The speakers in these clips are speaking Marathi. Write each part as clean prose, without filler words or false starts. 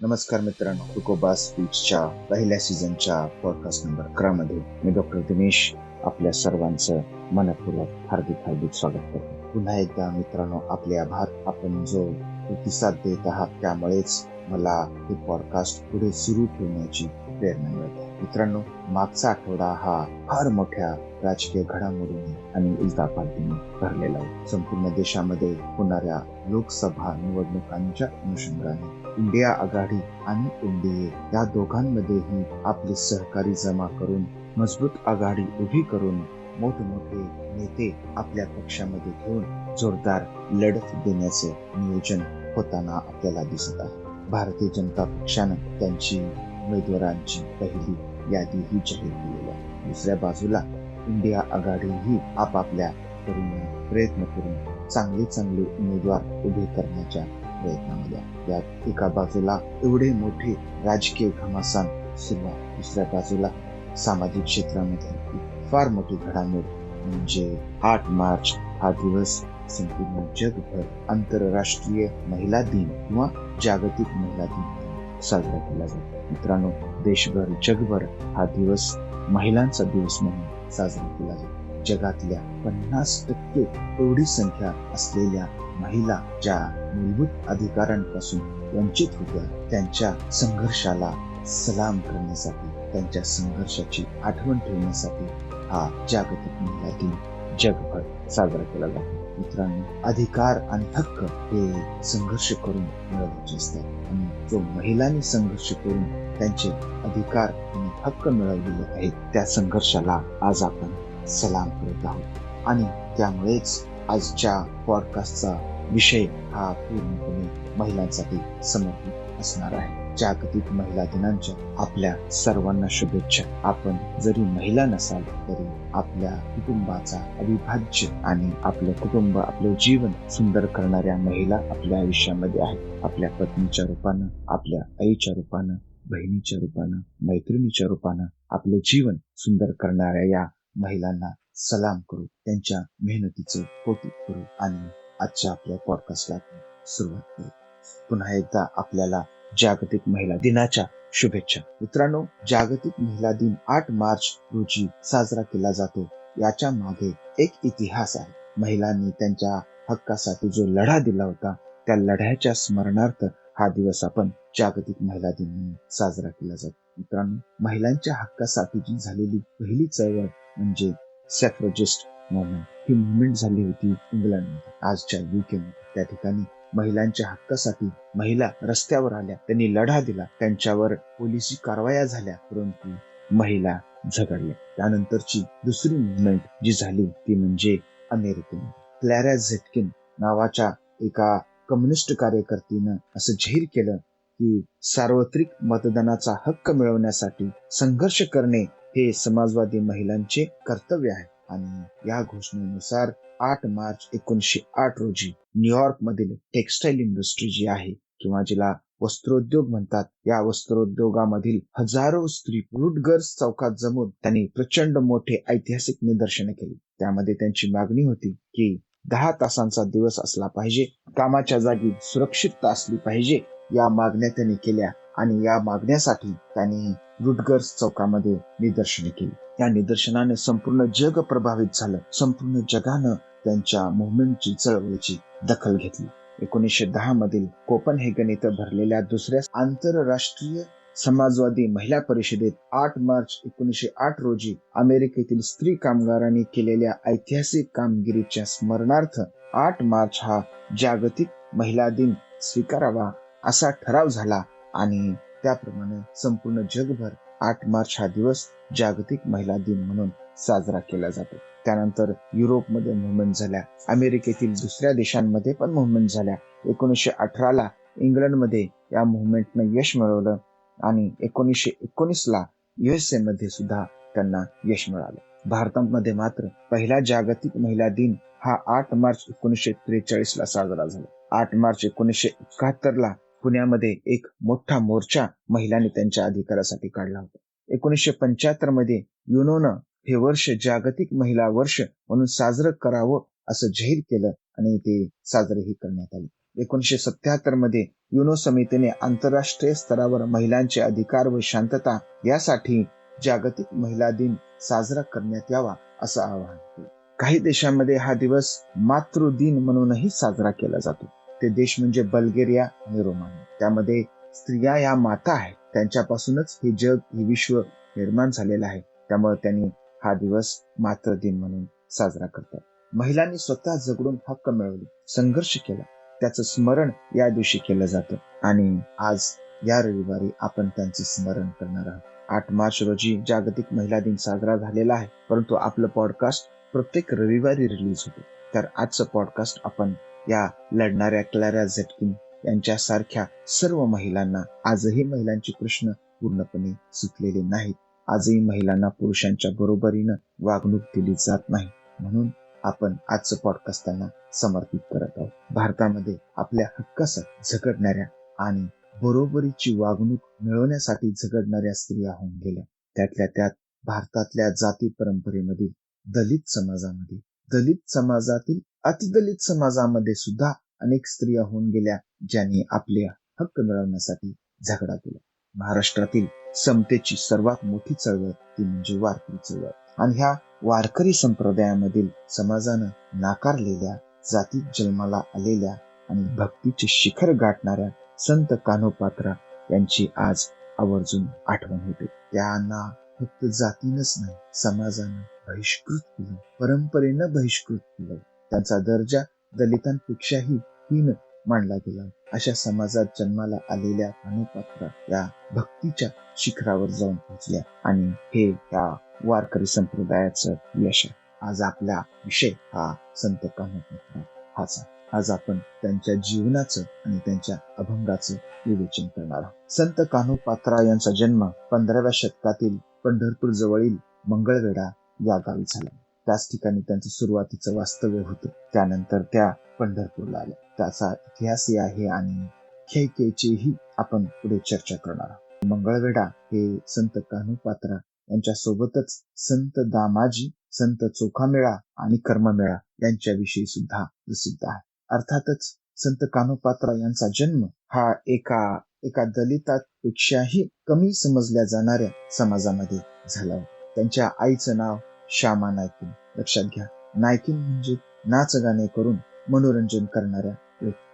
नमस्कार मित्रांनो, तुकोबा स्पीचच्या पहिल्या सीझनच्या पॉडकास्ट नंबर 11 मध्ये मी डॉक्टर दिनेश आपल्या सर्वांचं मनपूर्वक हार्दिक स्वागत करतो. पुन्हा एकदा मित्रांनो, आपले आभार. आपण जो प्रतिसाद देत आहात त्यामुळेच मला हे पॉडकास्ट पुढे सुरू ठेवण्याची प्रेरणा मिळते. मित्रांनो, मागचा आठवडा हा फार मोठ्या राजकीय घडामोडींनी आणि उलथापालथीने भरलेला होता. संपूर्ण देशामध्ये होणाऱ्या लोकसभा निवडणुकांच्या अनुषंगाने इंडिया आघाडी आणि एनडीए या दोघांमध्येही आपले सहकारी जमा करून मजबूत आघाडी उभी करून मोठमोठे नेते आपल्या पक्षामध्ये घेऊन जोरदार लढत देण्याचे नियोजन होताना आपल्याला दिसत आहे. भारतीय जनता पक्षानं त्यांची उमेदवारांची पहिली यादीही जाहीर केलेली आहे. दुसऱ्या बाजूला इंडिया आघाडीही आपापल्या परीने प्रयत्न करून चांगले उमेदवार उभे करण्याच्या प्रयत्नामध्ये. यात एका बाजूला एवढे मोठे राजकीय घमासान सुरू आहे, दुसऱ्या बाजूला सामाजिक क्षेत्रामध्ये फार मोठी घडामोड म्हणजे 8 मार्च हा दिवस संपूर्ण जगभर आंतरराष्ट्रीय महिला दिन किंवा जागतिक महिला दिन साजरा केला जातो. मित्रांनो, देशभर जगभर हा दिवस महिलांचा दिवस म्हणून साजरा केला जातो. जगातल्या 50% एवढी संख्या असलेल्या महिला ज्या मूलभूत अधिकारांपासून वंचित होत्या, त्यांच्या संघर्षाला सलाम करण्यासाठी, त्यांच्या संघर्षाची आठवण ठेवण्यासाठी हा जागतिक महिला दिन जगभर साजरा केला जातो. मित्रांनो, अधिकार आणि हक्क हे संघर्ष करून मिळवायचे असतात आणि जो महिलांनी संघर्ष करून त्यांचे अधिकार आणि हक्क मिळवलेले आहेत, त्या संघर्षाला आज आपण सलाम करत आहोत. आणि त्यामुळेच आजच्या पॉडकास्टचा विषय हा पूर्णपणे महिलांसाठी समर्पित असणार आहे. जागतिक महिला दिनांच्या आपल्या सर्वांना शुभेच्छा. आपण जरी महिला नसाल तरी आपल्या कुटुंबाचा अविभाज्य आणि आपलं कुटुंब, आपलं जीवन सुंदर करणाऱ्या महिला आपल्या आयुष्यामध्ये आहेत. आपल्या पत्नीच्या रूपानं, आपल्या आईच्या रूपानं, बहिणीच्या रूपानं, मैत्रिणीच्या रूपानं आपलं जीवन सुंदर करणाऱ्या या महिलांना सलाम करू, त्यांच्या मेहनतीचे कौतुक करू आणि आजच्या आपल्या पॉडकास्टला सुरुवात करू. पुन्हा एकदा आपल्याला जागतिक महिला दिनाच्या शुभेच्छा. मित्रांनो, जागतिक महिला दिन 8 मार्च रोजी साजरा केला जातो. याच्या मागे एक इतिहास आहे. महिलांनी त्यांच्या हक्कासाठी जो लढा दिला होता, त्या लढ्याच्या स्मरणार्थ हा दिवस आपण जागतिक महिला दिन म्हणून साजरा केला जातो. मित्रांनो, महिलांच्या हक्कासाठी जी झालेली पहिली चळवळ म्हणजे सॅफ्रजिस्ट मुवमेंट. ही मुवमेंट झाली होती इंग्लंडमध्ये, आजच्या UK मध्ये. त्या ठिकाणी महिलांच्या हक्कासाठी महिला रस्त्यावर आल्या, त्यांनी लढा दिला, त्यांच्यावर पोलिसी कारवाया झाल्या, परंतु महिला झगडल्या. त्यानंतरची दुसरी मुवमेंट जी झाली ती म्हणजे अमेरिकेमध्ये. क्लॅरा झेटकिन नावाच्या एका कम्युनिस्ट कार्यकर्तीनं असं जाहीर केलं की सार्वत्रिक मतदानाचा हक्क मिळवण्यासाठी संघर्ष करणे हे समाजवादी महिलांचे कर्तव्य आहे. आणि या घोषणेनुसार 8 मार्च 1908 रोजी न्यूयॉर्क मधील टेक्स्टाईल इंडस्ट्री जी आहे किंवा जिला वस्त्रोद्योग म्हणतात, या वस्त्रोद्योगामधील हजारो स्त्री रुटगर्स चौकात जमून त्यांनी प्रचंड मोठे ऐतिहासिक निदर्शने केली. त्यामध्ये त्यांची मागणी होती की 10 तासांचा दिवस असला पाहिजे, कामाच्या जागी सुरक्षितता असली पाहिजे. या मागण्या त्यांनी केल्या आणि या मागण्यासाठी त्यांनी रुटगर्स चौकामध्ये निदर्शने केली. या निदर्शनाने संपूर्ण जग प्रभावित झालं. संपूर्ण जगानं त्यांच्या मुवमेंटची, चळवळीची दखल घेतली. 1910 मधील कोपनहेगन इथं भरलेल्या दुसऱ्या आंतरराष्ट्रीय समाजवादी महिला परिषदेत 8 मार्च 1908 रोजी अमेरिकेतील स्त्री कामगारांनी केलेल्या ऐतिहासिक कामगिरीच्या स्मरणार्थ 8 मार्च हा जागतिक महिला दिन स्वीकारावा असा ठराव झाला आणि त्याप्रमाणे संपूर्ण जगभर 8 मार्च हा दिवस जागतिक महिला दिन म्हणून साजरा केला जातो. त्यानंतर युरोपमध्ये मुवमेंट झाल्या, अमेरिकेतील दुसऱ्या देशांमध्ये पण मुवमेंट झाल्या. 1918ला इंग्लंडमध्ये या मुवमेंटनं यश मिळवलं आणि 1919ला USA मध्ये सुद्धा त्यांना यश मिळालं. भारतामध्ये मात्र पहिला जागतिक महिला दिन हा 8 मार्च 1943ला साजरा झाला. 8 मार्च 1971ला पुण्यामध्ये एक मोठा मोर्चा महिलांनी त्यांच्या अधिकारासाठी काढला होता. 1975 मध्ये युनोनं हे वर्ष जागतिक महिला वर्ष म्हणून साजरं करावं असं जाहीर केलं आणि ते साजरेही करण्यात आले. 1977 मध्ये युनो समितीने आंतरराष्ट्रीय स्तरावर महिलांचे अधिकार व शांतता यासाठी जागतिक महिला दिन साजरा करण्यात यावा असं आवाहन केलं. काही देशांमध्ये हा दिवस मातृदिन म्हणूनही साजरा केला जातो. ते देश म्हणजे बल्गेरिया आणि रोमानिया. त्यामध्ये स्त्रिया या माता आहेत. त्यांच्यापासूनच हे जग, हे विश्व निर्माण झालेलं आहे. त्यामुळे त्यांनी हा दिवस मातृदिन म्हणून साजरा करतात. महिलांनी स्वतः झगडून हक्क मिळवले, संघर्ष केला, त्याचं स्मरण या दिवशी केलं जातं. आणि आज या रविवारी आपण त्यांचे स्मरण करणार आहोत. 8 मार्च रोजी जागतिक महिला दिन साजरा झालेला आहे, परंतु आपलं पॉडकास्ट प्रत्येक रविवारी रिलीज होते. तर आजचं पॉडकास्ट आपण या लढणाऱ्या क्लॅरा झेटकिन यांच्यासारख्या सर्व महिलांना, आजही महिलांचे प्रश्न पूर्णपणे सुटलेले नाहीत, आजही महिलांना पुरुषांच्या बरोबरीनं वागणूक दिली जात नाही, म्हणून आपण आजचं पॉडकास्ट त्यांना समर्पित करत आहोत. भारतामध्ये आपल्या हक्कासाठी झगडणाऱ्या आणि बरोबरीची वागणूक मिळवण्यासाठी झगडणाऱ्या स्त्रिया होऊन गेल्या. त्यातल्या त्यात भारतातल्या जाती परंपरेमधील दलित समाजामध्ये, दलित समाजातील अतिदलित समाजामध्ये सुद्धा अनेक स्त्रिया होऊन गेल्या, ज्यांनी आपले हक्क मिळवण्यासाठी झगडा केला. महाराष्ट्रातील समतेची सर्वात मोठी चळवळ ती म्हणजे वारकरी चळवळ. आणि ह्या वारकरी संप्रदायामधील समाजानं नाकारलेल्या, जातीत जन्माला आलेल्या आणि भक्तीचे शिखर गाठणाऱ्या संत कान्होपात्रा यांची आज आवर्जून आठवण होते. त्यांना फक्त जातीनच नाही, समाजानं बहिष्कृत केलं, परंपरेनं बहिष्कृत केलं. त्यांचा दर्जा दलितांपेक्षाही हीन मानला गेला. अशा समाजात जन्माला आलेल्या कान्होपात्रा या भक्तीच्या शिखरावर जाऊन पोहोचल्या आणि हे त्या वारकरी संप्रदायाचं यश आहे. आज आपला विषय हा संत कान्होपात्रा हाच आहे. आज आपण त्यांच्या जीवनाचं आणि त्यांच्या अभंगाचं विवेचन करणार आहोत. संत कान्होपात्रा यांचा जन्म 15व्या शतकातील पंढरपूर जवळील मंगळवेढा या गावी झाला. त्याच ठिकाणी त्यांचं सुरुवातीचं वास्तव्य होतं. त्यानंतर त्या पंढरपूरला आल्या. त्याचा इतिहासही आहे आणि खेळकेचीही आपण पुढे चर्चा करणार आहोत. मंगळवेढा हे संत कान्होपात्रा यांच्या सोबतच संत दामाजी, संत चोखामेळा आणि कर्ममेळा यांच्याविषयी सुद्धा प्रसिद्ध आहे. अर्थातच संत कान्होपात्रा यांचा जन्म हा एका दलितापेक्षाही कमी समजल्या जाणाऱ्या समाजामध्ये झाला होता. त्यांच्या आईचं नाव श्यामा नायकिन. लक्षात घ्या, नायकिन म्हणजे नाच गाणे करून मनोरंजन करणाऱ्या.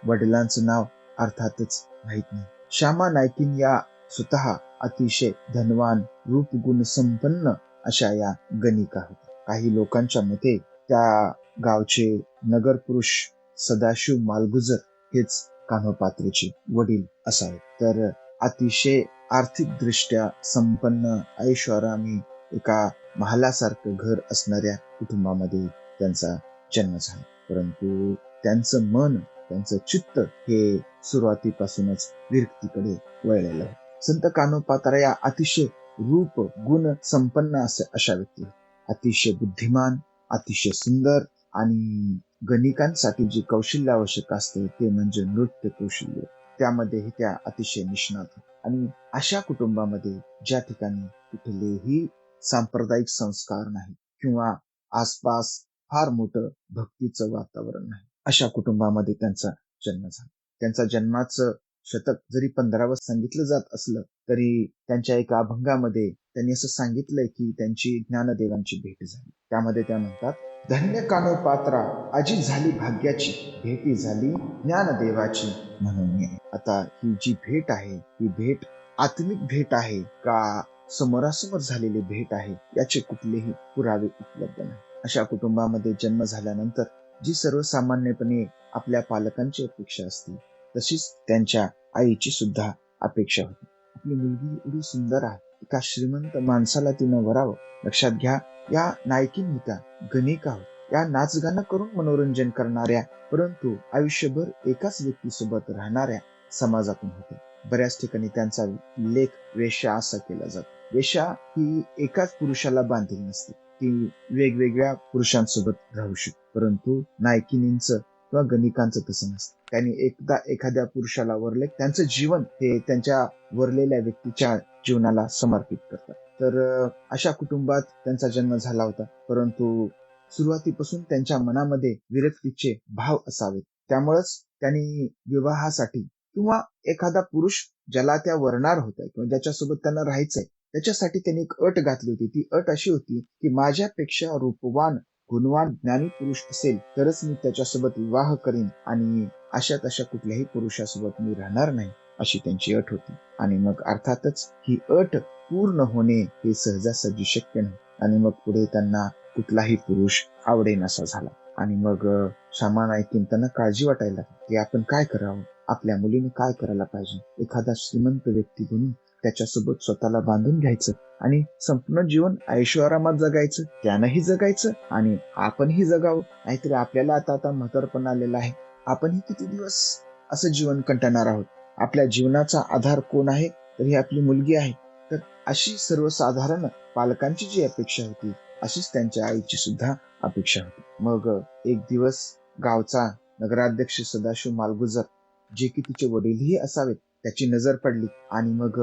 वडिलांचं नाव अर्थातच माहित नाही. श्यामा नायकिन या स्वतः अतिशय धनवान, रूपगुण संपन्न अशा या गणिका होत्या. काही लोकांच्या मते त्या गावचे नगरपुरुष सदाशिव मालगुजर हेच कान्होपात्रेचे वडील असावे. तर अतिशय आर्थिक दृष्ट्या संपन्न, ऐषारामी, एका महालासारखं घर असणाऱ्या कुटुंबामध्ये त्यांचा जन्म झाला. परंतु त्यांचं मन, त्यांचं चित्त हे सुरुवातीपासूनच विरक्तीकडे वळलेलं आहे. संत कान्होपात्रा या अतिशय रूप गुण संपन्न अशा व्यक्ती, अतिशय बुद्धिमान, अतिशय सुंदर आणि गणिकांसाठी जे कौशल्य आवश्यक असते ते म्हणजे नृत्य कौशल्य, त्यामध्येही त्या अतिशय निष्णात. आणि अशा कुटुंबामध्ये ज्या ठिकाणी कुठलेही सांप्रदायिक संस्कार नाही किंवा आसपास फार मोठं भक्तीचं वातावरण नाही, अशा कुटुंबामध्ये त्यांचा जन्म झाला. त्यांचा जन्माचं शतक जरी 15वं सांगितलं जात असलं तरी त्यांच्या एका अभंगामध्ये त्यांनी असं सांगितलंय की त्यांची ज्ञानदेवांची भेट झाली. त्यामध्ये त्या म्हणतात, धन्य कान्होपात्रा आजी झाली भाग्याची, भेटी झाली ज्ञानदेवाची म्हणून. आता ही जी भेट आहे, ही भेट आत्मिक भेट आहे का समोरासमोर झालेली भेट आहे, याचे कुठलेही पुरावे उपलब्ध नाही. अशा कुटुंबामध्ये जन्म झाल्यानंतर जी सर्वसामान्यपणे आपल्या पालकांची अपेक्षा असते, तशीच त्यांच्या आईची सुद्धा अपेक्षा होती. आपली मुलगी एवढी सुंदर आहे, एका श्रीमंत माणसाला तिनं वरावं. लक्षात घ्या, या नायकिन होत्या, गणिका होत्या, या नाचगाणं करून मनोरंजन करणाऱ्या, परंतु आयुष्यभर एकाच व्यक्तीसोबत राहणाऱ्या समाजातून होत्या. बऱ्याच ठिकाणी त्यांचा लेख वेश्या असा केला जातो. वेश्या ही एकाच पुरुषाला बांधलेली नसते, ती वेगवेगळ्या पुरुषांसोबत राहू शकते. परंतु नायकिनींचं किंवा गणिकांचं तसं नसतं. त्यांनी एकदा एखाद्या पुरुषाला वरले, त्यांचं जीवन हे त्यांच्या वरलेल्या व्यक्तीच्या जीवनाला समर्पित करतात. तर अशा कुटुंबात त्यांचा जन्म झाला होता. परंतु सुरुवातीपासून त्यांच्या मनामध्ये विरक्तीचे भाव असावेत. त्यामुळेच त्यांनी विवाहासाठी किंवा एखादा पुरुष ज्याला त्या वरणार होत्या किंवा ज्याच्यासोबत त्यांना राहायचंय त्याच्यासाठी त्यांनी एक अट घातली होती. ती अट अशी होती की माझ्यापेक्षा रूपवान गुणवान ज्ञानी पुरुष असेल तरच मी त्याच्यासोबत विवाह करीन आणि अशा तशा कुठल्याही पुरुषासोबत मी राहणार नाही, अशी त्यांची अट होती. आणि मग अर्थातच ही अट पूर्ण होणे हे सहजासहजी शक्य नाही आणि मग पुढे त्यांना कुठलाही पुरुष आवडेनासा झाला. आणि मग श्यामा नाईकीन त्यांना काळजी वाटायला लागली की आपण काय करावं, आपल्या मुलीने काय करायला पाहिजे. एखादा श्रीमंत व्यक्ती बनून त्याच्यासोबत स्वतःला बांधून घ्यायचं आणि संपूर्ण जीवन ऐशोआरामात जगायचं, त्यानंही जगायचं आणि आपणही जगावं. नाहीतरी आपल्याला आता म्हातारपण आलेला आहे, आपणही किती दिवस असं जीवन कंटाळणार आहोत. आपल्या जीवनाचा आधार कोण आहे, तर ही आपली मुलगी आहे. तर अशी सर्वसाधारण पालकांची जी अपेक्षा होती अशीच त्यांच्या आईची सुद्धा अपेक्षा होती. मग एक दिवस गावचा नगराध्यक्ष सदाशिव मालगुजर, जे की तिचे वडीलही असावेत, त्याची नजर पडली आणि मग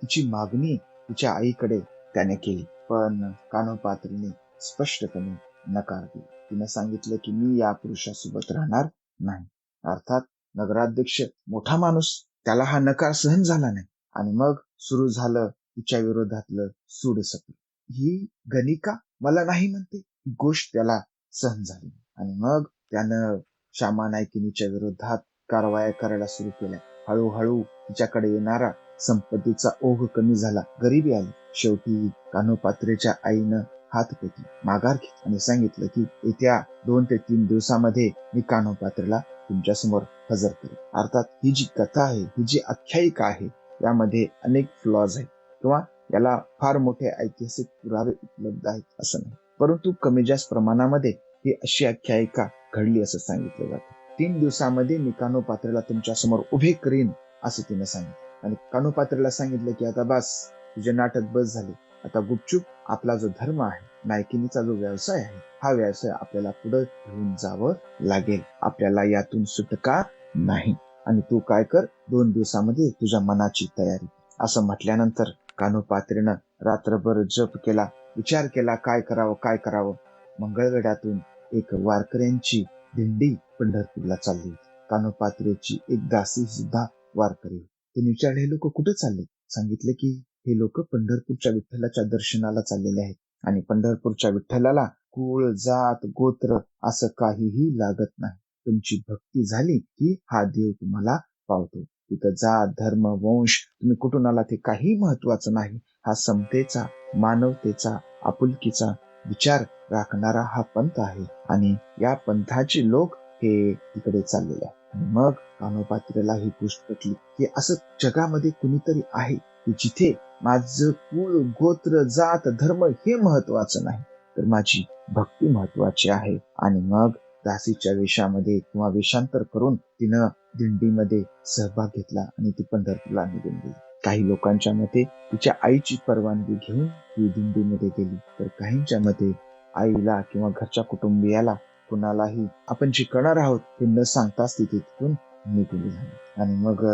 तिची मागणी तिच्या आईकडे त्याने केली. पण कानोपात्रीने स्पष्टपणे नकार दिला. तिने सांगितलं की मी या पुरुषासोबत राहणार नाही. अर्थात नगराध्यक्ष मोठा माणूस, त्याला हा नकार सहन झाला नाही आणि मग सुरू झालं तिच्या विरोधातलं सूडसत्र. ही गणिका मला नाही म्हणते, ही गोष्ट त्याला सहन झाली आणि मग त्यानं श्यामा नायकिनीच्या विरोधात कारवाया करायला सुरू केल्या. हळूहळू तिच्याकडे येणारा संपत्तीचा ओघ कमी झाला, गरिबी आली. शेवटी कान्होपात्रेच्या आईनं हात पेटली, माघार घेतली आणि सांगितलं की येत्या 2 ते 3 दिवसामध्ये मी कान्होपात्रेला तुमच्या समोर हजर करेन. अर्थात ही जी कथा आहे, ही जी आख्यायिका आहे, यामध्ये अनेक फ्लॉज आहेत किंवा याला फार मोठे ऐतिहासिक पुरावे उपलब्ध आहेत असं नाही, परंतु कमी जास्त प्रमाणामध्ये ही अशी आख्यायिका घडली असं सांगितलं जातं. 3 दिवसामध्ये मी कान्होपात्रेला तुमच्या समोर उभे करीन असं तिने सांगितलं आणि कान्होपात्रेला सांगितलं की आता बस, तुझे नाटक बस झाले. आता गुपचूप आपला जो धर्म आहे, नायकिनीचा जो व्यवसाय आहे, हा व्यवसाय आपल्याला पुढे घेऊन जावं लागेल. आपल्याला यातून सुटका नाही आणि तू काय कर, 2 दिवसामध्ये तुझ्या मनाची तयारी. असं म्हटल्यानंतर कान्होपात्रेनं रात्रभर जप केला, विचार केला काय करावं. मंगळवेढ्यातून एक वारकऱ्यांची दिंडी पंढरपूरला चालली होती. कान्होपात्रेची एक दासी सुद्धा वारकरी होती. त्यांनी विचारले, हे लोक कुठे चालले? सांगितले की हे लोक पंढरपूरच्या विठ्ठलाच्या दर्शनाला चाललेले आहेत आणि पंढरपूरच्या विठ्ठलाला कुळ जात गोत्र असं काहीही लागत नाही. तुमची भक्ती झाली की हा देव तुम्हाला पावतो. तिथं जात धर्म वंश तुम्ही कुठून आला ते काही महत्वाचं नाही. हा समतेचा, मानवतेचा, आपुलकीचा विचार राखणारा हा पंथ आहे आणि या पंथाचे लोक हे तिकडे चाललेले आहेत. आणि मग कान्होपात्रेला ही गोष्ट पटली की असं जगामध्ये कुणीतरी आहे की जिथे माझं कुळ गोत्र जात धर्म हे महत्वाचं नाही, तर माझी भक्ती महत्वाची आहे. आणि मग दासीच्या वेशामध्ये किंवा वेशांतर करून तिनं दिंडीमध्ये सहभाग घेतला आणि ती पंढरपूरला निघून गेली. काही लोकांच्या मते तिच्या आईची परवानगी घेऊन ती दिंडीमध्ये गेली, तर काहींच्या मते आईला किंवा घरच्या कुटुंबियाला कुणालाही आपण जे करणार आहोत हे न सांगताच ती तिथून निघून झाली. आणि मग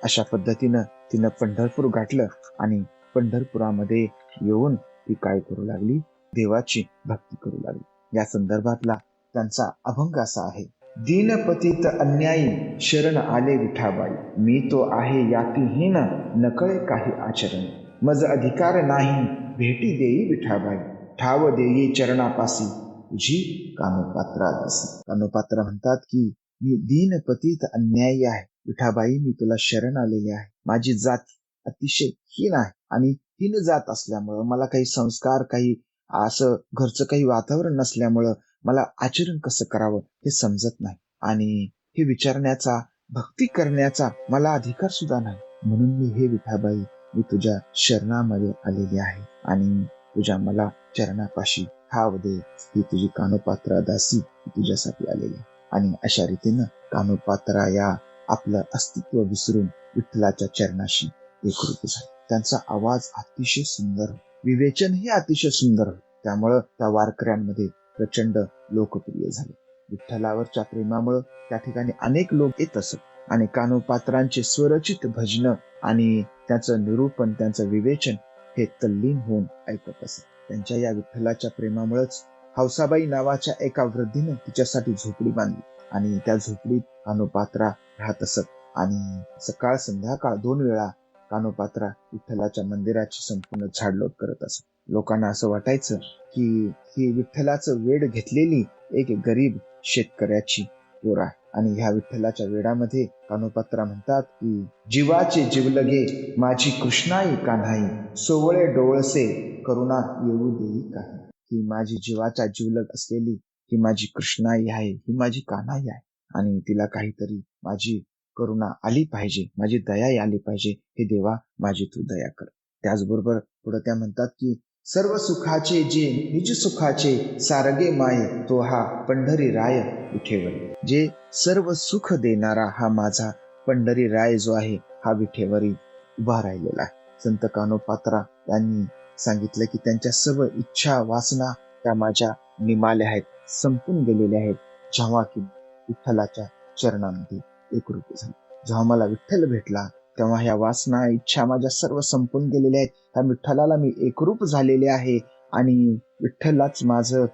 अशा पद्धतीनं तिनं पंढरपूर गाठलं आणि पंढरपुरामध्ये येऊन ती काय करू लागली, देवाची भक्ती करू लागली. या संदर्भातला त्यांचा अभंग असा आहे. दीनपतित अन्यायी शरण आले विठाबाई, मी तो आहे यातीहीन नकळे काही आचरण. मज अधिकार नाही भेटी देई विठाबाई, ठाव देई चरणापासी तुझी कानोपात्रा दासी. कानोपात्रा म्हणतात की मी दीनपतित अन्यायी आहे विठाबाई, मी तुला शरण आलेले आहे. माझी जात अतिशय हीन आहे आणि हीन जात असल्यामुळं मला काही संस्कार, काही असं घरचं काही वातावरण नसल्यामुळं मला आचरण कसं करावं हे समजत नाही आणि हे विचारण्याचा, भक्ती करण्याचा मला अधिकार सुद्धा नाही. म्हणून मी हे विठाबाई, मी तुझ्या शरणामध्ये आलेली आहे आणि तुझ्या मला चरणापाशी ठाव दे. ही तुझी कानोपात्रा दासी तुझ्यासाठी आलेली आहे. आणि अशा रीतीनं कानोपात्रा या आपलं अस्तित्व विसरून विठ्ठलाच्या चरणाशी एकरूप झाले. त्यांचा आवाज अतिशय सुंदर, विवेचन हे अतिशय सुंदर, त्यामुळं त्या वारकऱ्यांमध्ये प्रचंड लोकप्रिय झाले. विठ्ठलावरच्या प्रेमामुळे त्या ठिकाणी अनेक लोक येत असत आणि कानोपात्रांचे स्वरचित भजन आणि त्याचं निरूपण, त्यांचं विवेचन हे तल्लीन होऊन ऐकत असत. त्यांच्या या विठ्ठलाच्या प्रेमामुळेच हौसाबाई नावाच्या एका वृद्धीने तिच्यासाठी झोपडी बांधली आणि त्या झोपडीत कानोपात्रा राहत असत. आणि सकाळ संध्याकाळ 2 वेळा कानोपात्रा विठ्ठलाच्या मंदिराची संपूर्ण झाडलोट करत असत. लोकांना असं वाटायचं की ही विठ्ठलाचं वेड घेतलेली एक गरीब शेतकऱ्याची पोर आहे. आणि ह्या विठ्ठलाच्या वेडामध्ये कानोपात्रा म्हणतात की जीवाचे जीवलगे माझी कृष्णाई कान्हाई, सोवळे डोळसे करुणा येऊ देई काही. ही माझी जीवाच्या जीवलग असलेली ही माझी कृष्णाई आहे, ही माझी कान्हाई आहे, आणि तिला काहीतरी माझी करुणा आली पाहिजे, माझी दया आली पाहिजे. हे देवा, माझी तू दया कर. त्याचबरोबर पुढे त्या म्हणतात की सर्व सुखाचे जे निज सुखाचे सारगे माये, तो हा पंढरी राय विठेवर. जे सर्व सुख देणारा हा माझा पंढरी राय जो आहे हा विठेवरी उभा राहिलेला आहे. संत कानोपात्रा यांनी सांगितलं की त्यांच्या सर्व इच्छा वासना त्या माझ्या निमाल्या आहेत, संपून गेलेल्या आहेत, जेव्हा की विठ्ठलाच्या चरणामध्ये एकरूप झाले. जेव्हा मला विठ्ठल भेटला तेव्हा ह्या वासना इच्छा माझ्या सर्व संपून गेलेल्या आहेत. त्या विठ्ठलाला मी एकरूप झालेले आहे आणि विठ्ठलच माझं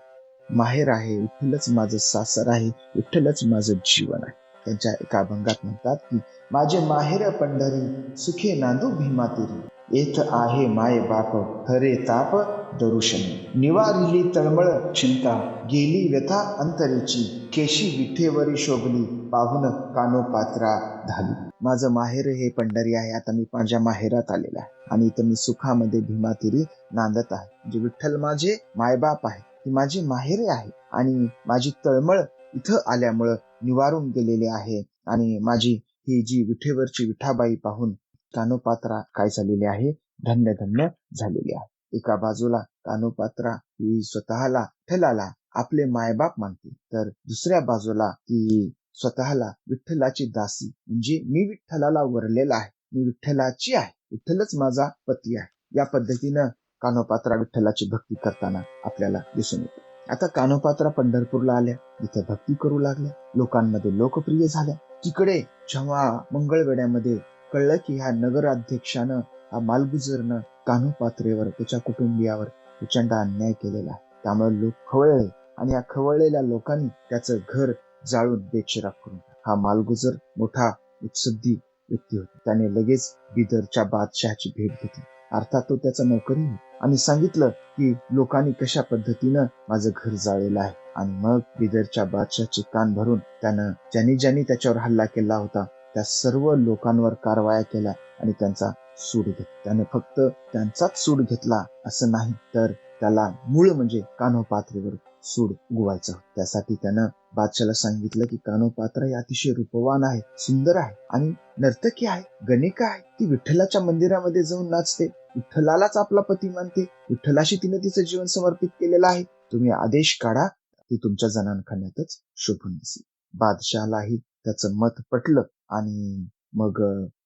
माहेर आहे, विठ्ठलच माझं सासर आहे, विठ्ठलच माझं जीवन आहे. त्यांच्या एका अभंगात म्हणतात की माझे माहेर पंढरी सुखे नांदू भीमा तिरी, येथ आहे माय बाप हरे ताप दरुशनी, निवारिली तळमळ चिंता गेली व्यथा अंतरेची, केशी विठेवरी शोभली पाहुन कानोपात्रा धाली. माझं माहेर हे पंढरी आहे. आता मी माझ्या माहेरात आलेला आहे आणि इथं मी सुखामध्ये भीमा तिरी नांदत आहे. म्हणजे विठ्ठल माझे मायबाप आहे, ती माझी माहेरे आहे आणि माझी तळमळ इथं आल्यामुळं निवारून गेलेली आहे. आणि माझी ही जी विठेवरची विठाबाई पाहून कानोपात्रा काय झालेली आहे, धन्य धन्य झालेली आहे. एका बाजूला कानोपात्रा ही स्वतःला विठ्ठलाला आपले मायबाप मानते, तर दुसऱ्या बाजूला ती स्वतःला विठ्ठलाची दासी, म्हणजे मी विठ्ठलाला वरलेला आहे, मी विठ्ठलाची आहे, विठ्ठलच माझा पती आहे, या पद्धतीनं कानोपात्रा विठ्ठलाची भक्ती करताना आपल्याला दिसून येते. आता कानोपात्रा पंढरपूरला आल्या, इथे भक्ती करू लागल्या, लोकांमध्ये लोकप्रिय झाल्या. तिकडे जेव्हा मंगळवेढ्यामध्ये कळलं की ह्या नगराध्यक्षानं, हा मालगुजरनं कानोपात्रेवर, त्याच्या कुटुंबियावर प्रचंड अन्याय केलेला आहे, त्यामुळे लोक खवळले आणि या खवळलेल्या लोकांनी त्याचं घर जाळून बेचिराख करून. हा मालगुजर मोठा उत्सुद्धी व्यक्ती होता. त्याने लगेच बिदरच्या बादशहाची भेट घेतली, अर्थात तो त्याचा नोकरी, आणि सांगितलं की लोकांनी कशा पद्धतीनं माझं घर जाळलेलं आहे. आणि मग बिदरच्या बादशहाचे कान भरून त्यानं ज्यांनी त्याच्यावर हल्ला केला होता त्या सर्व लोकांवर कारवाया केल्या आणि त्यांचा सूड घेतला. त्याने फक्त त्यांचाच सूड घेतला असं नाही, तर त्याला मूळ म्हणजे कानोपात्रेवर सूड उगवायचा. त्यासाठी त्यानं बादशाला सांगितलं की कानोपात्रा ही अतिशय रूपवान आहे, सुंदर आहे आणि नर्तकी आहे, गणिका आहे. ती विठ्ठलाच्या मंदिरामध्ये जाऊन नाचते, विठ्ठलालाच आपला पती मानते, विठ्ठलाशी तिने तिचं जीवन समर्पित केलेलं आहे. तुम्ही आदेश काढा, ती तुमच्या जनानखान्यातच शोभून दिसेल. बादशालाही त्याचं मत पटलं आणि मग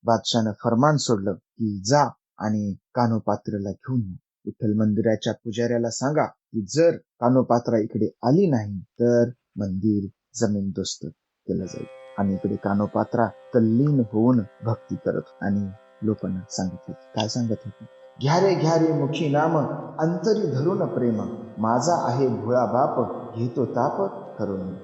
बादशानं फरमान सोडलं की जा आणि कानोपात्रेला घेऊन ये. विठ्ठल मंदिराच्या पुजाऱ्याला सांगा की जर कानोपात्रा इकडे आली नाही तर मंदिर जमीनदोस्त केलं जाईल. आणि इकडे कानोपात्रा तल्लीन होऊन भक्ती करत आणि लोकांना सांगितलं, काय सांगत होती, घ्या रे मुखी नाम अंतरी धरून प्रेम, माझा आहे भोळा बाप घेतो ताप करून,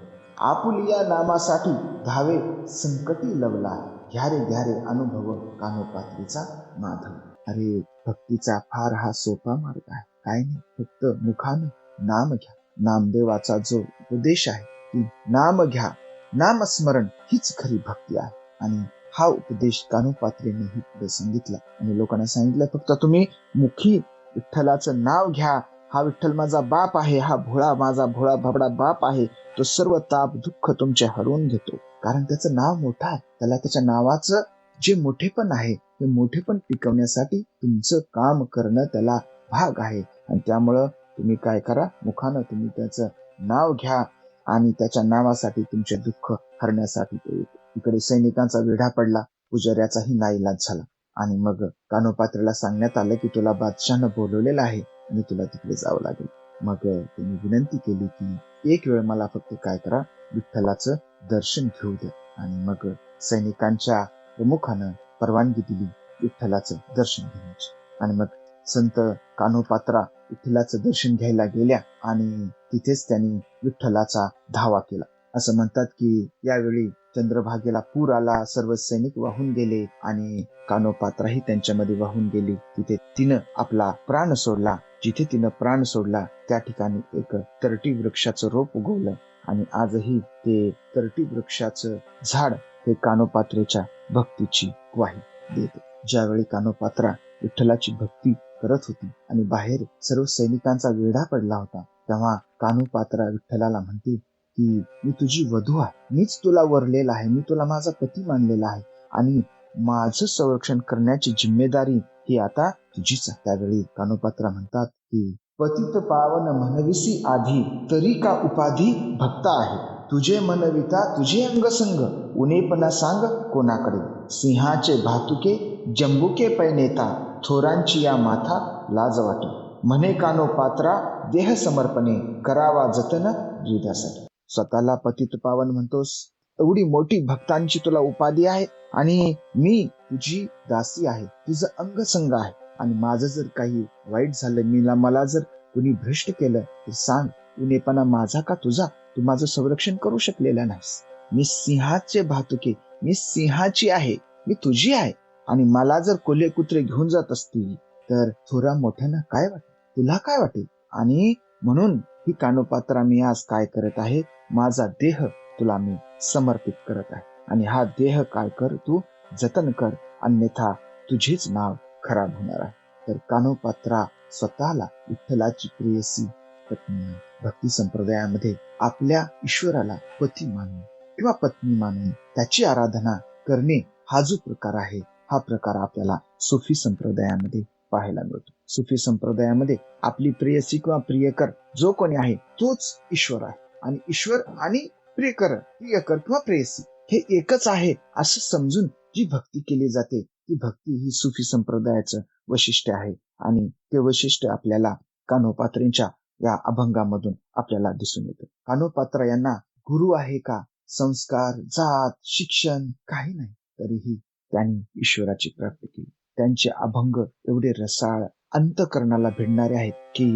आपुलिया नामासाठी धावे संकटी लवला, घ्या रे अनुभव कानोपात्रीचा माधव. अरे, भक्तीचा फार हा सोपा मार्ग आहे, काय नाही, फक्त मुखाने नाम घ्या. नामदेवाचा जो उपदेश आहे की नाम घ्या, नामस्मरण हीच खरी भक्ती आहे. आणि हा उपदेश कानोपात्रेनेही पुढे सांगितला आणि लोकांना सांगितलं, फक्त तुम्ही मुखी विठ्ठलाचं नाव घ्या, हा विठ्ठल माझा बाप आहे, हा माझा भोळा भाबडा बाप आहे, तो सर्व ताप दुःख तुमचे हरवून घेतो. कारण त्याचं नाव मोठं आहे, त्याला त्याच्या नावाचं जे मोठेपण आहे ते मोठेपण टिकवण्यासाठी तुमचं काम करणं त्याला भाग आहे. आणि त्यामुळं तुम्ही काय करा, मुखानं तुम्ही त्याचं नाव घ्या आणि त्याच्या नावासाठी तुमचे दुःख हरण्यासाठी तो येतो. इकडे सैनिकांचा वेढा पडला, पुजाऱ्याचाही नाईलाज झाला आणि मग कानोपात्रेला सांगण्यात आलं की तुला बादशाहनं बोलवलेलं आहे आणि तुला तिकडे जावं लागेल. मग त्यांनी विनंती केली की एक वेळ मला फक्त काय करा, विठ्ठलाचं दर्शन घेऊ द्या. आणि मग सैनिकांच्या प्रमुखानं परवानगी दिली विठ्ठलाचं दर्शन घेण्याची. आणि मग संत कानोपात्रा विठ्ठलाचं दर्शन घ्यायला गेल्या आणि तिथेच त्यांनी विठ्ठलाचा धावा केला. असं म्हणतात की यावेळी चंद्रभागेला पूर आला, सर्व सैनिक वाहून गेले आणि कानोपात्राही त्यांच्यामध्ये वाहून गेली. तिथे तिनं आपला प्राण सोडला. जिथे तिनं प्राण सोडला त्या ठिकाणी एक तरटी वृक्षाचं रोप उगवलं आणि आजही ते तरटी वृक्षाचं झाड हे कानोपात्रेच्या भक्तीची ग्वाही देते. ज्यावेळी कानोपात्रा विठ्ठलाची भक्ती करत होती आणि बाहेर सर्व सैनिकांचा वेढा पडला होता, तेव्हा कानोपात्रा विठ्ठलाला म्हणते की मी तुझी वधू आहे, मीच तुला वरलेला आहे, मी तुला माझा पती मानलेला आहे आणि माझं संरक्षण करण्याची जिम्मेदारी ही आता तुझीच आहे. त्यावेळी कानोपात्रा म्हणतात की पतित पावन म्हणविसी आधी, तरी का उपाधी भक्ता आहे. तुझे मनविता तुझे अंगसंग, उनेपणा सांग कोणाकडे. सिंहाचे भातुके जंबुके पैनेता, थोरांची या माथा लाज वाटे. म्हणे कानोपात्रा देह समर्पणे, करावा जतन ब्रीदासाठी. स्वतःला पतित पावन म्हणतोस, एवढी मोठी भक्तांची तुला उपाधी आहे आणि मी तुझी दासी आहे, तुझं अंगसंग आहे आणि माझं जर काही वाईट झालं, मला जर कुणी भ्रष्ट केलं तर सांग, उनेपणा माझा का तुझा, तू माझं संरक्षण करू शकलेला नाहीस. मी सिंहाचे भातुके, मी सिंहाची आहे, मी तुझी आहे आणि मला जर कोल्हे कुत्रे घेऊन जात असतील तर थोरा मोठ्यानं काय वाटेल, तुला काय वाटेल. आणि म्हणून ही कानोपात्रा मी आज काय करत आहे, माझा देह तुला मी समर्पित करत आहे आणि हा देह काय कर, तू जतन कर, अन्यथा तुझेच नाव खराब होणार आहे. तर कानोपात्रा स्वतःला विठ्ठलाची प्रेयसी पत्नी, भक्ती संप्रदायामध्ये आपल्या ईश्वराला पती मानून किंवा पत्नी मानून त्याची आराधना करणे हा जो प्रकार आहे, हा प्रकार आपल्याला सुफी संप्रदायामध्ये पाहायला मिळतो. सुफी संप्रदायामध्ये आपली प्रेयसी किंवा प्रियकर जो कोणी आहे तोच ईश्वर आहे आणि ईश्वर आणि प्रियकर किंवा प्रेयसी हे एकच आहे असं समजून जी भक्ती केली जाते, ती भक्ती ही सुफी संप्रदायाचं वैशिष्ट्य आहे आणि ते वैशिष्ट्य आपल्याला कानोपात्रेंच्या या अभंगामधून आपल्याला दिसून येतं. कानोपात्रा यांना गुरु आहे का, संस्कार, जात, शिक्षण काही नाही, तरीही त्यांनी ईश्वराची प्राप्ती केली. त्यांचे अभंग एवढे रसाळ, अंतःकरणाला भिडणारे आहेत की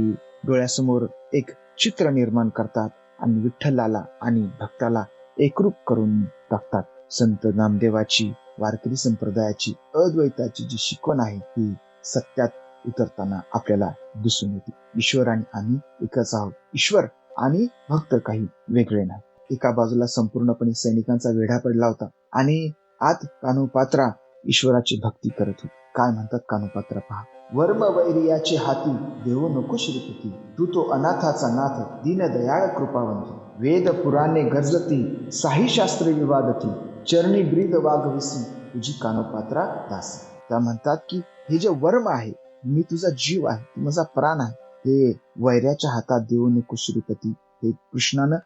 डोळ्यासमोर एक चित्र निर्माण करतात आणि विठ्ठलाला आणि भक्ताला एकरूप करून टाकतात. संत नामदेवाची, वारकरी संप्रदायाची, अद्वैताची जी शिकवण आहे ती सत्यात उतरताना आपल्याला दिसून येते. ईश्वर आणि आम्ही एकच आहोत, ईश्वर आणि भक्त काही वेगळे नाही. एका बाजूला संपूर्णपणे सैनिकांचा वेढा पडला होता आणि आत कानोपात्रा ईश्वराची भक्ती करत होती. काय म्हणतात कानोपात्रा पहा. वर्म वैरियाचे हाती देऊ नको श्रीपती, तू तो अनाथाचा नाथ, दीनदयाळ कृपावंती. वेद पुराणे गरजती, साही शास्त्र विवादती, चरणी ब्रीद वाघविसी, तुझी कानोपात्रा दासी. त्या म्हणतात की हे जे वर्म आहे, मी तुझा जीव आहे, तू माझा प्राण आहे, हे वैऱ्याच्या हातात देऊ नको श्रीपती. हे कृष्णानं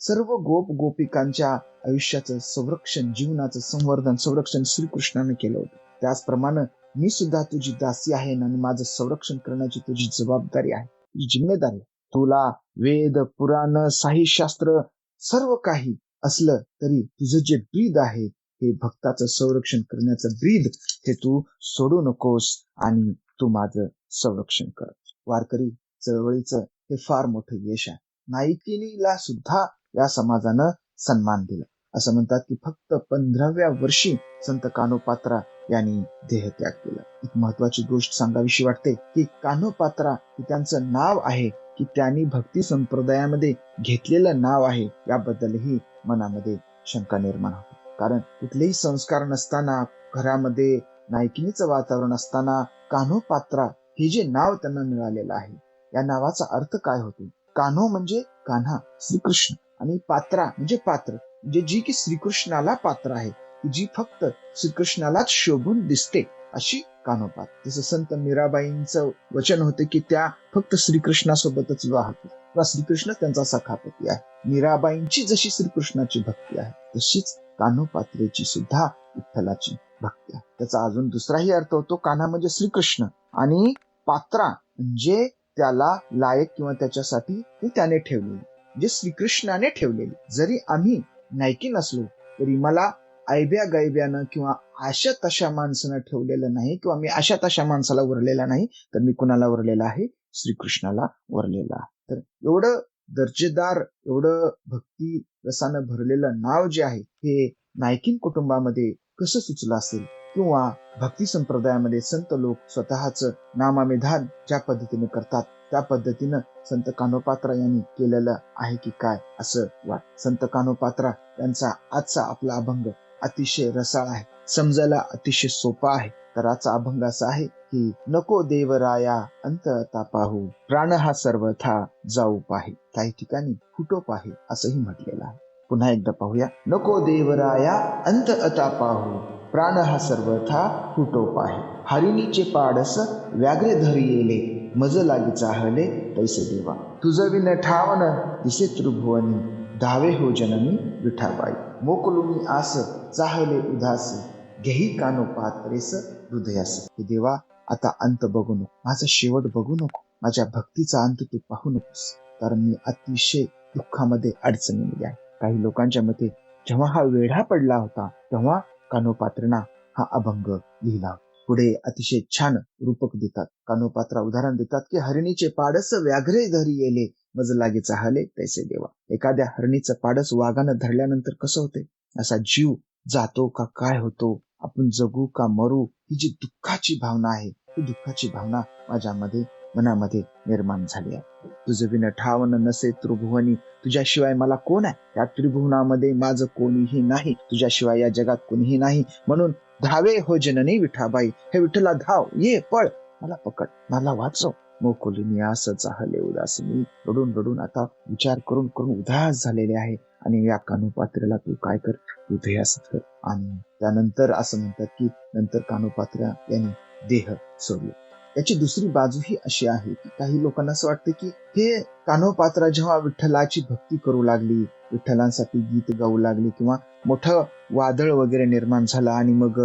सर्व गोपिकांच्या आयुष्याचं संरक्षण, जीवनाचं संवर्धन, संरक्षण श्रीकृष्णाने केलं होतं. त्याचप्रमाणे मी सुद्धा तुझी दासी आहे आणि माझं संरक्षण करण्याची तुझी जबाबदारी आहे, तुझी जिम्मेदारी. तुला वेद, पुराण, साही शास्त्र सर्व काही असलं तरी तुझं जे ब्रीद आहे, हे भक्ताचं संरक्षण करण्याचं ब्रीद, हे तू सोडू नकोस आणि तू माझं संरक्षण कर. वारकरी चळवळीचं हे फार मोठं यश आहे. नायकिनीला सुद्धा या समाजानं सन्मान दिला. असं म्हणतात की फक्त 15व्या वर्षी संत कानोपात्रा यांनी देहत्याग केला. एक महत्वाची गोष्ट सांगावीशी वाटते की कानोपात्रा हे त्यांचं नाव आहे की त्यांनी भक्ती संप्रदायामध्ये घेतलेलं नाव आहे, याबद्दलही मनामध्ये शंका निर्माण होते. कारण कुठलेही संस्कार नसताना, घरामध्ये नायकिनीचं वातावरण असताना कान्होपात्रा हे जे नाव त्यांना मिळालेलं आहे, या नावाचा अर्थ काय होतो? कान्हो म्हणजे कान्हा, श्रीकृष्ण, आणि पात्रा म्हणजे पात्र, म्हणजे जी की श्रीकृष्णाला पात्र आहे, जी फक्त श्रीकृष्णालाच शोभून दिसते, अशी कान्होपात्र. जसं संत मीराबाईंचं वचन होते की त्या फक्त श्रीकृष्णासोबतच विवाह होते किंवा श्रीकृष्ण त्यांचा सखापती आहे. मीराबाईंची जशी श्रीकृष्णाची भक्ती आहे, तशीच कान्होपात्रेची सुद्धा विठ्ठलाची भक्ती आहे. त्याचा अजून दुसराही अर्थ होतो. कान्हा म्हणजे श्रीकृष्ण आणि पात्रा म्हणजे त्याला लायक किंवा त्याच्यासाठी ती त्याने ठेवलेली, म्हणजे श्रीकृष्णाने ठेवलेली. जरी आम्ही नायकी नसलो तरी मला ऐब्या गैब्यानं किंवा अशा तशा माणसानं ठेवलेलं नाही, किंवा मी अशा तशा माणसाला वरलेला नाही, तर मी कुणाला वरलेला आहे? श्रीकृष्णाला वरलेला आहे. तर एवढं दर्जेदार एवढं भक्ती रसानं भरलेलं नाव जे आहे हे नायकीन कुटुंबामध्ये कसं सुचलं असेल, किंवा भक्ती संप्रदायामध्ये संत लोक स्वतःच नामाभिधान ज्या पद्धतीने करतात त्या पद्धतीनं संत कान्होपात्रा यांनी केलेलं आहे की काय असं संत कान्होपात्रा यांचा आजचा आपला अभंग अतिशय रसाळ आहे, समजायला अतिशय सोपा आहे. तर आजचा अभंग असा आहे की नको देवराया अंत आता पाहू, प्राण हा सर्वथा जाऊ पाहे. काही ठिकाणी फुटो पाहे असंही म्हटलेलं आहे. पुन्हा एकदा पाहूया. नको देवराया अंत आता पाहू, प्राण हा सर्वथा फुटो पाहे. हरिणीचे पाडस व्याघ्रे धरी येले, मज लागी चाहले तैसे देवा. तुझ विन ठावन दिसे त्रिभुवनी, धावे हो जननी विठाबाई. मोकलुनी आस चाहले उदास, घेही कानोपात्रेस हृदयास. देवा, आता अंत बघू नको, माझा शेवट बघू नको, माझ्या भक्तीचा अंत तू पाहू नकोस, कारण मी अतिशय दुःखामध्ये अडचणीमध्ये आहे. काही लोकांच्या मते जेव्हा हा वेढा पडला होता तेव्हा कान्होपात्रांना हा अभंग लिहिला. पुढे अतिशय छान रूपक देतात. कान्होपात्रा उदाहरण देतात की हरिणीचे पाडस व्याघ्रे धरी येले, मज लागे चाहले तैसे देवा. एखाद्या हरिणीचं पाडस वाघानं धरल्यानंतर कसं होते, असा जीव जातो का काय होतो, आपण जगू का मरू, ही जी दुःखाची भावना आहे ही दुःखाची भावना माझ्यामध्ये मनामध्ये निर्माण झाली आहे. तुझं विन ठावन नसे त्रिभुवनी, तुझ्याशिवाय मला कोण आहे, या त्रिभुवनामध्ये माझं कोणीही नाही, तुझ्याशिवाय या जगात कोणीही नाही. म्हणून धावे हो जननी विठाबाई, हे विठ्ठला धाव, ये पळ, मला पकड, मला वाचव. मोकोलिनी असं चाहले उदास. मी रडून रडून आता विचार करून करून उदास झालेले आहे, आणि या कान्होपात्र्याला तू काय कर, हृदयास धर. आणि त्यानंतर असं म्हणतात की नंतर कान्होपात्रा यांनी देह सोडले. याची दुसरी बाजू ही अशी आहे की काही लोकांना असं वाटतं की हे कान्होपात्रा जेव्हा विठ्ठलाची भक्ती करू लागली, विठ्ठलांसाठी गीत गाऊ लागली, किंवा मोठं वादळ वगैरे निर्माण झालं, आणि मग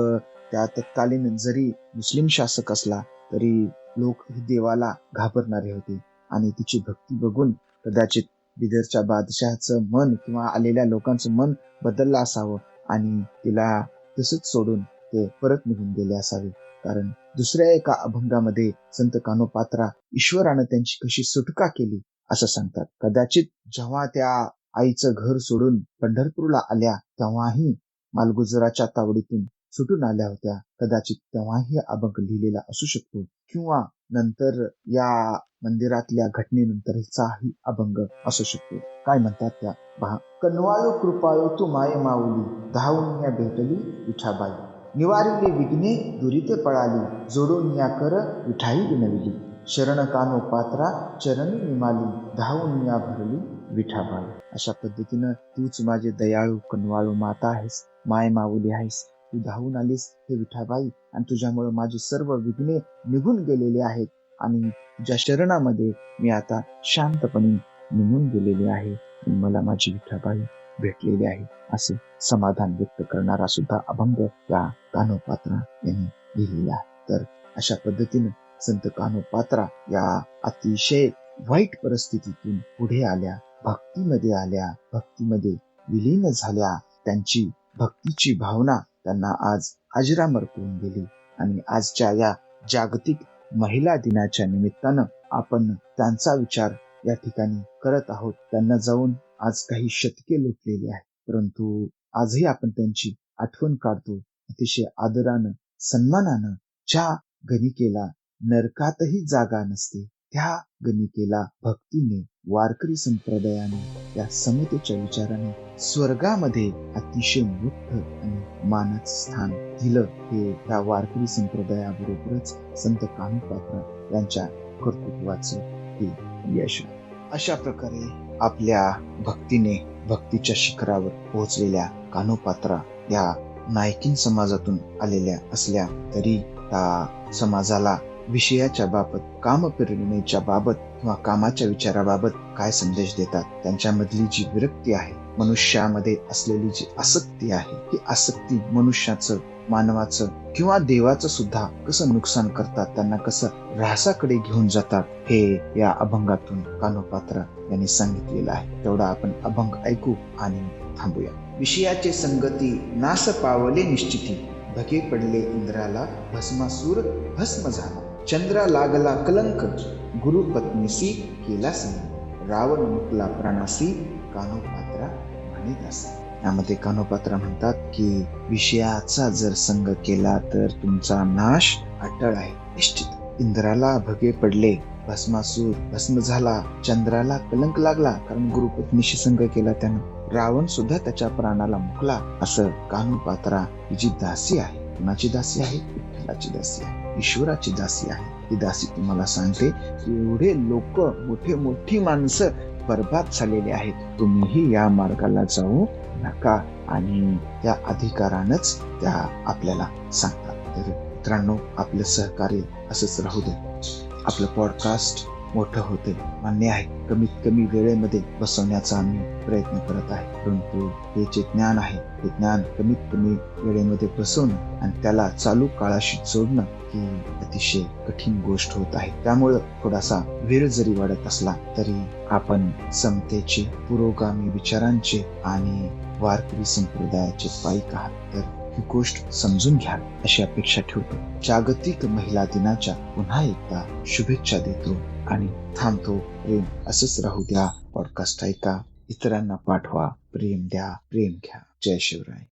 त्या तत्कालीन जरी मुस्लिम शासक असला तरी लोक देवाला घाबरणारे होते, आणि तिची भक्ती बघून कदाचित बिदरच्या बादशहाचं मन किंवा आलेल्या लोकांचं मन बदललं असावं, आणि तिला तसंच सोडून ते परत निघून गेले असावे. कारण दुसऱ्या एका अभंगामध्ये संत कान्होपात्रा ईश्वरानं त्यांची कशी सुटका केली असं सांगतात. कदाचित जेव्हा त्या आईचं घर सोडून पंढरपूरला आल्या तेव्हाही मालगुजराच्या तावडीतून सुटून आल्या होत्या, कदाचित तेव्हाही अभंग लिहिलेला असू शकतो, किंवा नंतर या मंदिरातल्या घटनेनंतरचाही अभंग असू शकतो. काय म्हणतात त्या पहा. कन्वाळो कृपाळो तू माये माऊली, धावून या भेटली विठाबाई. निवारिले विघ्ने दुरिते पळाली, जोडून या कर विठाई विनविली. शरण कान्होपात्रा चरणी निमाली, धावून या भरली विठाबाई. अशा पद्धतीनं तूच माझे दयाळू कन्वाळू माता आहेस, माय माऊली आहेस, तू धावून आलीस हे विठाबाई, आणि तुझ्यामुळे माझी सर्व विघ्ने निघून गेलेली आहेत, आणि तुझ्या शरणामध्ये मी आता शांतपणे निघून गेलेली आहे, आणि मला माझी विठाबाई भेटलेली आहे, असे समाधान व्यक्त करणारा सुद्धा अभंग या कान्होपात्रा यांनी लिहिलेला आहे. तर अशा पद्धतीने संत कान्होपात्रा या अतिशय वाईट परिस्थितीतून पुढे आल्या, भक्तीमध्ये आल्या, भक्तीमध्ये विलीन झाल्या. त्यांची भक्तीची भावना त्यांना आज अजरामर करून गेली, आणि आजच्या या जागतिक महिला दिनाच्या निमित्तानं आपण त्यांचा विचार या ठिकाणी करत आहोत. त्यांना जाऊन आज काही शतके लोटलेली आहे, परंतु आजही आपण त्यांची आठवण काढतो अतिशय आदरानं, सन्मानानं. ज्या गणिकेला नरकातही जागा नसते त्या गणिकेला भक्तीने, वारकरी संप्रदायाने, या समतेच्या विचाराने स्वर्गामध्ये अतिशय मोठं आणि मानाचं स्थान दिलं. हे त्या वारकरी संप्रदायाबरोबरच संत कान्होपात्रा यांच्या कर्तृत्वाचं हे यश. अशा प्रकारे आपल्या भक्तीने भक्तीच्या शिखरावर पोहोचलेल्या कान्होपात्रा या नायकीन समाजातून आलेल्या असल्या तरी त्या समाजाला विषयाच्या बाबत, कामप्रेरणेच्या बाबत किंवा कामाच्या विचाराबाबत काय संदेश देतात, त्यांच्यामधली जी विरक्ती आहे, मनुष्यामध्ये असलेली जी आसक्ती आहे, ही आसक्ती मनुष्याचं, मानवाचं किंवा देवाचं सुद्धा कसं नुकसान करतात, त्यांना कसं ऱ्हासाकडे घेऊन जातात, हे या अभंगातून कान्होपात्रा यांनी सांगितलेलं आहे. तेवढा आपण अभंग ऐकू आणि थांबूया. विषयाचे संगती नास पावले निश्चिती, भके पडले इंद्राला भस्मासूर भस्म झाला. चंद्रा लागला कलंक, गुरुपत्नीसी केला संग, रावण मुकला प्राणासी, कानोपात्रा म्हणे दासी. यामध्ये कानोपात्रा म्हणतात की विषयाचा जर संग केला तर तुमचा नाश अटळ आहे, निश्चित. इंद्राला भगे पडले, भस्मासूर भस्म झाला, चंद्राला कलंक लागला कारण गुरुपत्नीशी संग केला त्यानं. रावण सुद्धा त्याच्या प्राणाला मुकला. असं कानोपात्रा ही जी दासी आहे, कुणाची दासी आहे? विठ्ठलाची दासी आहे, ईश्वराची दासी आहे. ही दासी तुम्हाला सांगते की एवढे लोक, मोठी माणसं बर्बाद झालेले आहेत, तुम्हीही या मार्गाला जाऊ नका. आणि त्या अधिकारानंच त्या आपल्याला सांगतात. तर मित्रांनो, आपलं सहकार्य असंच राहू दे. आपलं पॉडकास्ट मोठं होते मान्य आहे, कमीत कमी वेळेमध्ये बसवण्याचा आम्ही प्रयत्न करत आहे, परंतु हे जे ज्ञान आहे ते ज्ञान कमीत कमी वेळेमध्ये बसवणं आणि त्याला चालू काळाशी जोडणं ही अतिशय कठीण गोष्ट होत आहे. त्यामुळं थोडासा वेळ जरी वाढत असला तरी आपण समतेचे, पुरोगामी विचारांचे आणि वारकरी संप्रदायाचे पाईक आहात, तर ही गोष्ट समजून घ्या अशी अपेक्षा ठेवतो. जागतिक महिला दिनाच्या पुन्हा एकदा शुभेच्छा देतो आणि थांबतो. प्रेम असंच राहू द्या. पॉडकास्ट ऐका, इतरांना पाठवा, प्रेम द्या, प्रेम घ्या. जय शिवराय.